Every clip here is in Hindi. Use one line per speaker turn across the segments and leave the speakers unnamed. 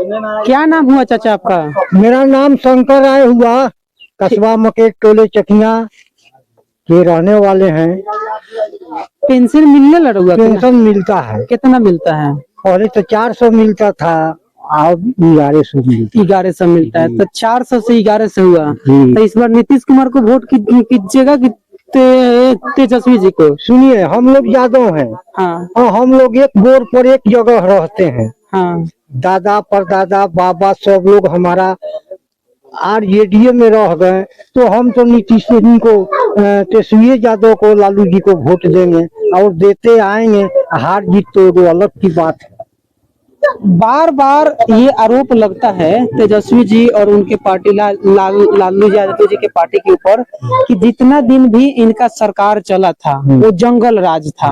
क्या नाम हुआ चाचा आपका?
मेरा नाम शंकर राय हुआ, कस्बा मकेट टोले चकिया के रहने वाले हैं।
पेंशन मिलने लगा?
पेंशन मिलता है।
कितना मिलता है?
पहले तो 400 मिलता था, अब 1100 मिलता है।
1100 मिलता है, तो 400 से 1100 हुआ। तो इस बार नीतीश कुमार को वोट कीजिएगा कि तेजस्वी जी को?
सुनिए, हम लोग यादव हैं।
हाँ।
और हम लोग एक बोर पर एक जगह रहते हैं।
हाँ।
दादा परदादा बाबा सब लोग हमारा आरजेडी में रह गए, तो हम तो नीतीश जी को, तेजस्वी यादव को, लालू जी को वोट देंगे और देते आएंगे। हार जीत तो वो अलग की बात है।
बार बार ये आरोप लगता है तेजस्वी जी और उनके पार्टी लालू यादव जी के पार्टी के ऊपर कि जितना दिन भी इनका सरकार चला था वो जंगल राज था।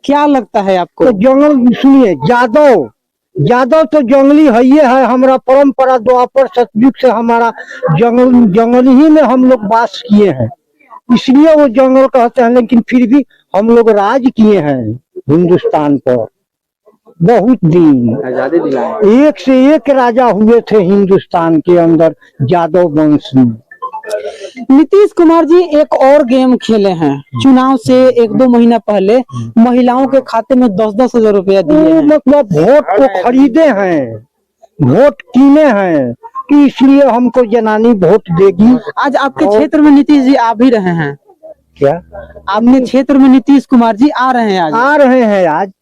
क्या लगता है आपको?
तो जंगल, सुनिए, यादव तो जंगली है, ये है हमारा परंपरा, द्वापर सतयुग से हमारा जंगल ही में हम लोग वास किए हैं, इसलिए वो जंगल कहते हैं। लेकिन फिर भी हम लोग राज किए हैं हिंदुस्तान पर बहुत दिन,
आजादी दिलाए।
एक से एक राजा हुए थे हिंदुस्तान के अंदर यादव वंश में।
नीतीश कुमार जी एक और गेम खेले हैं, चुनाव से 1-2 महीना पहले महिलाओं के खाते में 10-10 हजार रुपया दिए हैं।
मतलब वोट को खरीदे हैं, वोट कीने हैं, कि इसलिए हमको जनानी वोट देगी।
आज आपके क्षेत्र में नीतीश जी आ भी रहे हैं
क्या?
आपके क्षेत्र में नीतीश कुमार जी आ रहे हैं? आज
आ रहे हैं। आज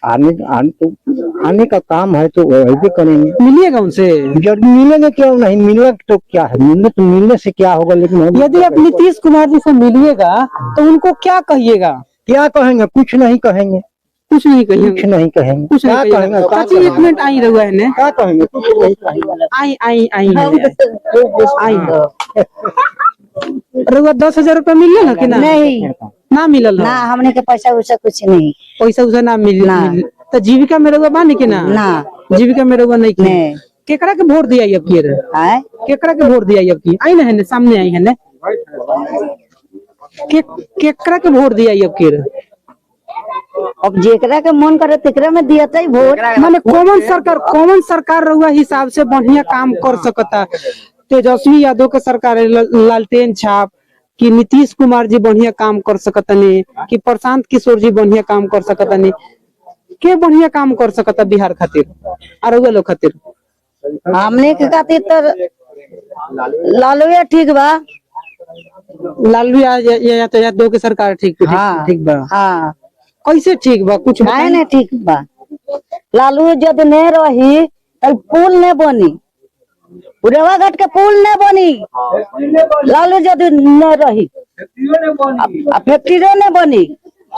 आने का काम है तो वही भी करेंगे।
मिलिएगा उनसे?
जब मिलेंगे, क्यों नहीं? मिलने तो क्या है, मिलने से क्या होगा। लेकिन
यदि आप नीतीश कुमार जी से मिलिएगा तो उनको क्या कहिएगा?
क्या कहेंगे? कुछ नहीं कहेंगे।
कुछ नहीं कहेंगे?
कुछ नहीं कहेंगे।
कुछ नहीं कहेंगे। चाची एक मिनट आई रहुआ है।
क्या कहेंगे? कुछ नहीं कहेंगे।
आई रहुआ 10,000 रुपया मिले ना कि ना?
नहीं,
ना मिलल
ना हमने के पैसा वैसा कुछ नहीं।
पैसा उसा ना मिल तो जीविका में रहुआ बानी कि ना? जीविका में रहुआ नहीं की। केकरा के वोट दिया अब की? केकरा के वोट दिया अब की? आई ना है सामने आई है। केकरा के वोट दिया अब की?
अब जेकरा के मन करे तेकरा में दिया था वोट।
माने कौन सरकार रहुआ हिसाब से बढ़िया काम कर सकता? तेजस्वी यादव के सरकार लालटेन छाप, कि नीतीश कुमार जी बढ़िया काम कर सकतनी, कि प्रशांत किशोर जी बढ़िया काम कर सकतनी? के बढ़िया काम कर सकता बिहार खातिर और वो लोग खातिर?
हमने के खातिर तो लालू ठीक बा।
लालू यादव के सरकार ठीक बा।
हाँ,
कैसे ठीक बा? कुछ
नहीं ठीक बा। लालू जब नहीं रही तो पुल नहीं बनी, उड़वा घाट के पुल नहीं बनी। लालू जब नहीं रही फैक्ट्री नहीं बनी।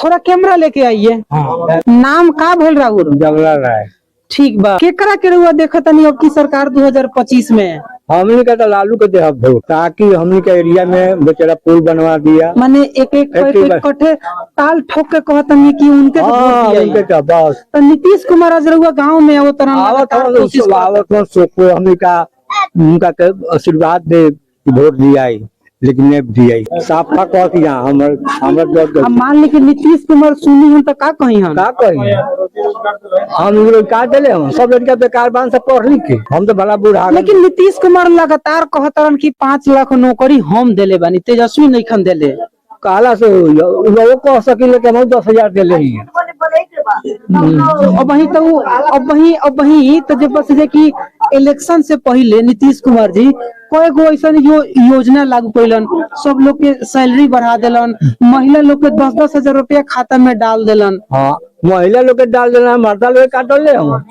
थोड़ा कैमरा लेके आइए। नाम का भेल राहुल?
जवाहरलाल राय।
ठीक बा। केकरा के रहुआ देखा तनी अब की सरकार 2025 में?
हमने का तो लालू के देह वोट, ताकि हमने के एरिया में बेचारा पुल बनवा दिया।
माने एक कट्ठे ताल ठोक के कहतनी कि उनके
बस।
तो नीतीश कुमार आज रहुआ गाँव में वो
हमने का उनका आशीर्वाद दे वोट दिया, लेकिन दिया साफा कह कि
मान ली कि नीतीश कुमार सुनी हम तो का कही हम
लोग का दिले। हम सब लड़का बेकार बान से पढ़ लिख के हम तो भला बुढ़ा।
लेकिन नीतीश कुमार लगातार कहतरन कि 5 लाख नौकरी हम देले बानी, तेजस्वी नहीं खन देले।
काला से वो कह सकिले कि हम 10,000 दिले ही।
अब वही तो जब बस है कि इलेक्शन से पहले नीतीश कुमार जी कोई गो ऐसा योजना लागू कैलन, सब लोग के सैलरी बढ़ा दिलन, महिला लोग के 10-10 हजार रुपया खाता में डाल दिलन।
हाँ, महिला लोग के डाल देना, मर्दा लोग काट ले हम।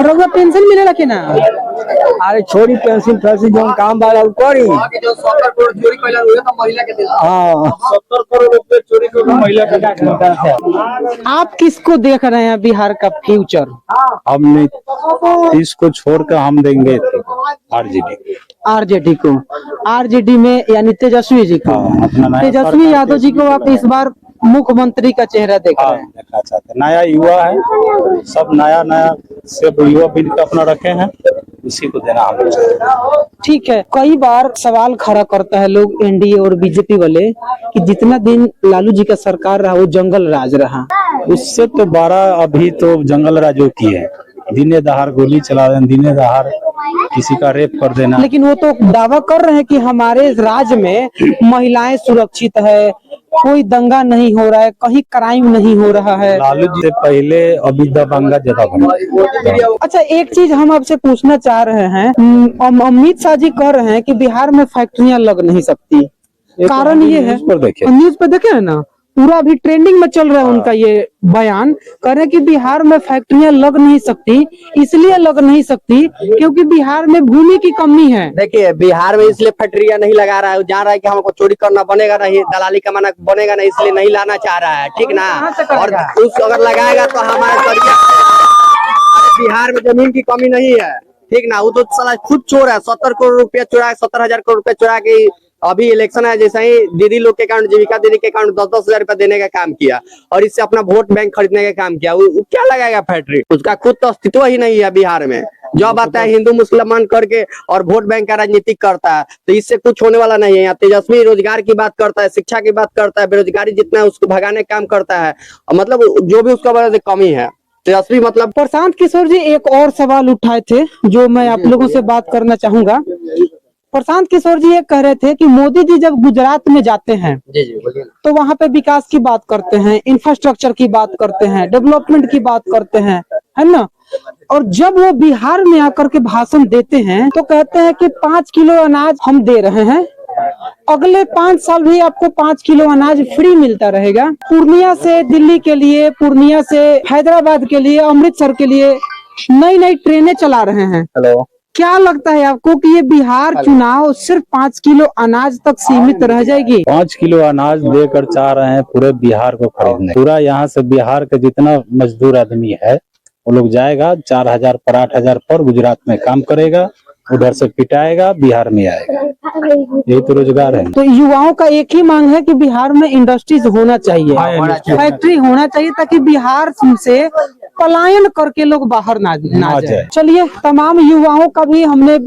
रउआ पेंशन मिलेला कि ना?
अरे छोड़ी पेंशन जो काम वाला करी।
70 करोड़ चोरी कैला हुए तो महिला के दिला।
हाँ,
70 करोड़ रुपए चोरी को महिला के।
आप किसको देख रहे हैं बिहार का फ्यूचर?
हमने इसको छोड़कर हम देंगे
आरजेडी को। आरजेडी में यानी तेजस्वी जी को। तेजस्वी यादव जी को आप इस बार मुख्यमंत्री का चेहरा देख रहे हैं?
देखना चाहते हैं। नया युवा है, सब नया सब युवा बिल अपना रखे हैं। उसी को देना हम लोग।
ठीक है, कई बार सवाल खड़ा करता है लोग एनडीए और बीजेपी वाले कि जितना दिन लालू जी का सरकार रहा वो जंगल राज रहा।
उससे तो 12 अभी तो जंगल राजो की है, दिने दहाड़ गोली चला देना, दिने दहाड़ किसी का रेप कर देना।
लेकिन वो तो दावा कर रहे हैं कि हमारे राज्य में महिलाएं सुरक्षित है, कोई दंगा नहीं हो रहा है, कहीं क्राइम नहीं हो रहा है।
लालू जी से पहले अभी दबंगा ज्यादा बना।
अच्छा, एक चीज हम आपसे पूछना चाह रहे हैं, अमित शाह जी कह रहे हैं कि बिहार में फैक्ट्रियां लग नहीं सकती, कारण ये है, न्यूज पर देखे है ना, पूरा अभी ट्रेंडिंग में चल रहा है उनका ये बयान, कह रहे हैं कि बिहार में फैक्ट्रियां लग नहीं सकती, इसलिए लग नहीं सकती क्योंकि बिहार में भूमि की कमी है।
देखिए, बिहार में इसलिए फैक्ट्रियां नहीं लगा रहा है, वो जान रहा है कि हमको चोरी करना बनेगा नहीं, दलाली कमाना बनेगा नहीं, इसलिए नहीं लाना चाह रहा है, ठीक ना। और उस अगर लगाएगा तो हमारे बिहार में जमीन की कमी नहीं है, ठीक ना। वो तो साला खुद चोर है, 70 करोड़ रुपया चुरा, 70,000 करोड़ रुपया चुरा के अभी इलेक्शन है जैसे ही दीदी लोग के अकाउंट, जीविका दीदी के अकाउंट 10-10 हजार रुपया देने का काम किया और इससे अपना वोट बैंक खरीदने का काम किया। वो क्या लगाएगा फैक्ट्री, उसका खुद तो अस्तित्व ही नहीं है बिहार में। जब आता है हिंदू मुसलमान करके और वोट बैंक का राजनीतिक करता है, तो इससे कुछ होने वाला नहीं है। यहाँ तेजस्वी रोजगार की बात करता है, शिक्षा की बात करता है, बेरोजगारी जितना है उसको भगाने का काम करता है, मतलब जो भी उसका वजह से कमी है तेजस्वी। मतलब
प्रशांत किशोर जी एक और सवाल उठाए थे जो मैं आप लोगों से बात करना चाहूंगा। प्रशांत किशोर जी ये कह रहे थे कि मोदी जी जब गुजरात में जाते हैं तो वहाँ पे विकास की बात करते हैं, इंफ्रास्ट्रक्चर की बात करते हैं, डेवलपमेंट की बात करते हैं, है ना। और जब वो बिहार में आकर के भाषण देते हैं तो कहते हैं कि 5 किलो अनाज हम दे रहे हैं, अगले 5 साल भी आपको 5 किलो अनाज फ्री मिलता रहेगा। पूर्णिया से दिल्ली के लिए, पूर्णिया से हैदराबाद के लिए, अमृतसर के लिए नई नई ट्रेनें चला रहे हैं।
हेलो,
क्या लगता है आपको कि ये बिहार चुनाव सिर्फ 5 किलो अनाज तक सीमित रह जाएगी?
5 किलो अनाज देकर चाह रहे हैं पूरे बिहार को खरीदने। पूरा यहाँ से बिहार का जितना मजदूर आदमी है वो लोग जाएगा, 4,000 पर 8,000 पर गुजरात में काम करेगा, उधर से पिटाएगा, बिहार में आएगा। यही तो रोजगार है।
तो युवाओं का एक ही मांग है कि बिहार में इंडस्ट्रीज होना चाहिए, फैक्ट्री होना चाहिए, ताकि बिहार से पलायन करके लोग बाहर ना जाए। चलिए, तमाम युवाओं का भी हमने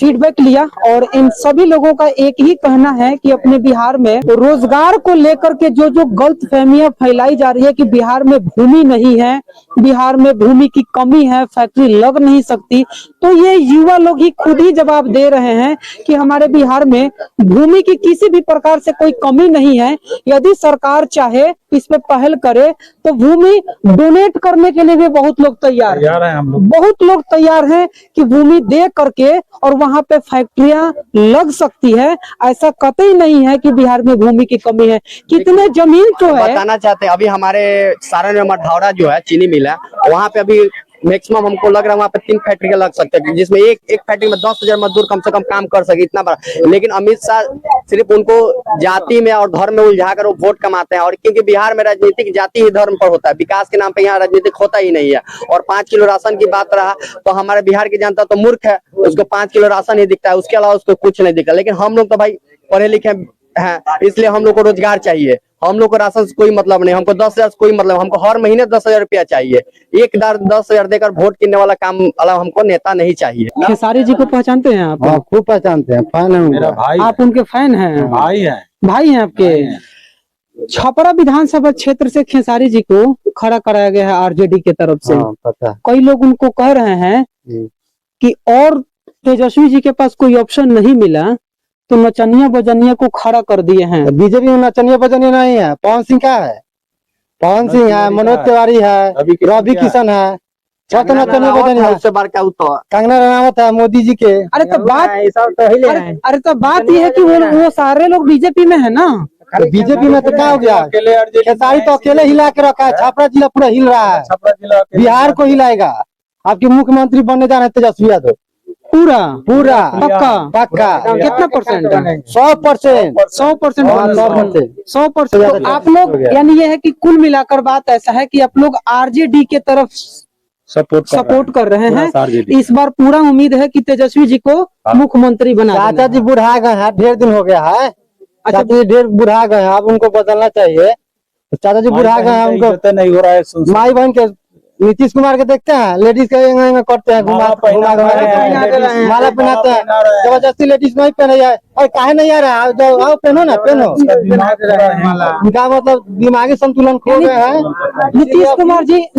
फीडबैक लिया और इन सभी लोगों का एक ही कहना है कि अपने बिहार में रोजगार को लेकर के जो गलतफहमियां फैलाई जा रही है कि बिहार में भूमि नहीं है, बिहार में भूमि की कमी है, फैक्ट्री लग नहीं सकती, तो ये युवा लोग ही खुद ही जवाब दे रहे हैं कि हमारे बिहार में भूमि की किसी भी प्रकार से कोई कमी नहीं है। यदि सरकार चाहे इस पे पहल करे तो भूमि डोनेट करने के लिए भी बहुत लोग तैयार हैं।
हम लोग
बहुत लोग तैयार हैं कि भूमि दे करके और वहां पे फैक्ट्रियां लग सकती है। ऐसा कतई नहीं है कि बिहार में भूमि की कमी है। कितने जमीन तो है,
बताना चाहते हैं, अभी हमारे सारण में मठौरा जो है चीनी मिल है, वहाँ पे अभी मैक्सिमम हमको लग रहा है वहाँ पे 3 फैक्ट्रियां लग सकते हैं, जिसमें एक फैक्ट्री में 10,000 मजदूर कम से कम काम कर सके, इतना बड़ा। लेकिन अमित शाह सिर्फ उनको जाति में और धर्म में उलझा कर वो वोट कमाते हैं, और क्योंकि बिहार में राजनीतिक जाति ही धर्म पर होता है, विकास के नाम पे यहाँ राजनीतिक होता ही नहीं है। और 5 किलो राशन की बात रहा तो हमारे बिहार की जनता तो मूर्ख है, उसको 5 किलो राशन ही दिखता है, उसके अलावा उसको कुछ नहीं दिखता। लेकिन हम लोग तो भाई पढ़े लिखे हैं, इसलिए हम लोग को रोजगार चाहिए, हम लोग को राशन से कोई मतलब नहीं, हमको 10,000 से कोई मतलब, हमको हर महीने 10,000 रुपया चाहिए। एक बार 10,000 देकर वोट गिनने वाला काम अलावा हमको नेता नहीं चाहिए।
खेसारी जी को पहचानते हैं आप?
हाँ, खूब पहचानते हैं, फैन है
मेरा भाई,
आप उनके फैन हैं?
भाई है,
भाई हैं आपके। छपरा विधानसभा क्षेत्र से खेसारी जी को खड़ा कराया गया है आरजेडी के तरफ से।
पता है।
कई लोग उनको कह रहे हैं कि और तेजस्वी जी के पास कोई ऑप्शन नहीं मिला तो नचनिया बजनिया को खड़ा कर दिए हैं।
बीजेपी में नचनिया बजनिया नहीं है, पवन सिंह का है, पवन सिंह है, मनोज तिवारी है, रवि किशन है, नचनिया बजनिया
उससे बार क्या तो
कंगना रनावत है, मोदी जी के।
अरे तो बात ये है कि वो सारे लोग बीजेपी में है ना।
बीजेपी में तो क्या हो गया, खेसारी तो अकेले हिला के रखा है, छपरा जिला पूरा हिल रहा है, बिहार को हिलाएगा। आपके मुख्यमंत्री बनने जा रहे हैं तेजस्वी यादव,
पूरा
पूरा
पक्का। कितना परसेंट?
100%।
100%। तो आप लोग, यानी ये है कि कुल मिलाकर बात ऐसा है कि आप लोग आरजेडी के तरफ सपोर्ट कर रहे हैं। इस बार पूरा उम्मीद है कि तेजस्वी जी को मुख्यमंत्री बना।
चाचा जी बुढ़ा गए हैं, ढेर दिन हो गया है, चाचा जी ढेर बुढ़ा गए हैं, अब उनको बदलना चाहिए। चाचा जी बुढ़ा गए हैं, उनको
नहीं हो रहा है,
माई बहन के नीतीश कुमार के देखते हैं लेडीज का एंगा करते हैं घुमा माला पहनाते हैं जबरदस्ती लेडीज नहीं पहने जाए और काहे नहीं आ रहा है आओ पहनो ना पहनो इनका मतलब दिमागी संतुलन खो गए हैं
नीतीश कुमार जी